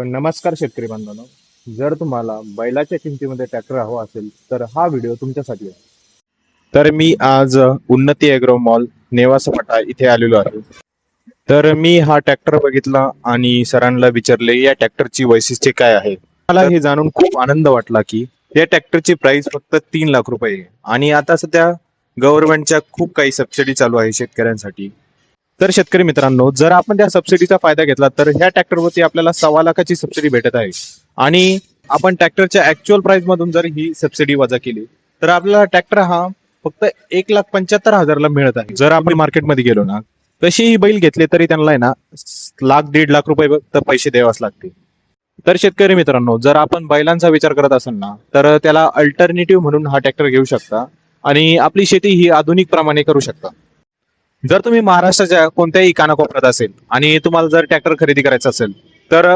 नमस्कार शेतकरी बांधवांनो. जर तुम्हाला बैलाच्या किमतीमध्ये ट्रॅक्टर हवा असेल तर हा व्हिडिओ तुमच्यासाठी आहे. तर मी आज उन्नती ॲग्रो मॉल नेवासपाटा इथे आलेलो आहे. तर मी हा ट्रॅक्टर बघितला आणि सरांना विचारले या ट्रॅक्टरची वैशिष्ट्ये काय आहे. मला हे जाणून खूप आनंद वाटला की या ट्रॅक्टरची प्राइस फक्त 3 लाख रुपये आहे आणि आता सध्या गव्हर्नमेंटच्या खूप काही सबसिडी चालू आहे शेतकऱ्यांसाठी. तर शेतकरी मित्रांनो, जर आपण त्या सबसिडीचा फायदा घेतला तर ह्या ट्रॅक्टरवरती आपल्याला 1.25 लाखाची सबसिडी भेटत आहे आणि आपण ट्रॅक्टरच्या ऍक्च्युअल प्राइस मधून जर ही सबसिडी वजा केली तर आपल्याला ट्रॅक्टर हा फक्त 1,75,000ला मिळत आहे. जर आपण मार्केटमध्ये गेलो ना, तशी ही बैल घेतले तरी त्यांना आहे ना लाख 1.5 लाख रुपये फक्त पैसे द्यावाच लागतील. तर शेतकरी मित्रांनो, जर आपण बैलांचा विचार करत असाल ना तर त्याला अल्टरनेटिव्ह म्हणून हा ट्रॅक्टर घेऊ शकता आणि आपली शेती ही आधुनिक प्रमाणे करू शकता. जर तुम्ही महाराष्ट्राच्या कोणत्याही कानाकोपऱ्यात असेल आणि तुम्हाला जर ट्रॅक्टर खरेदी करायचा असेल तर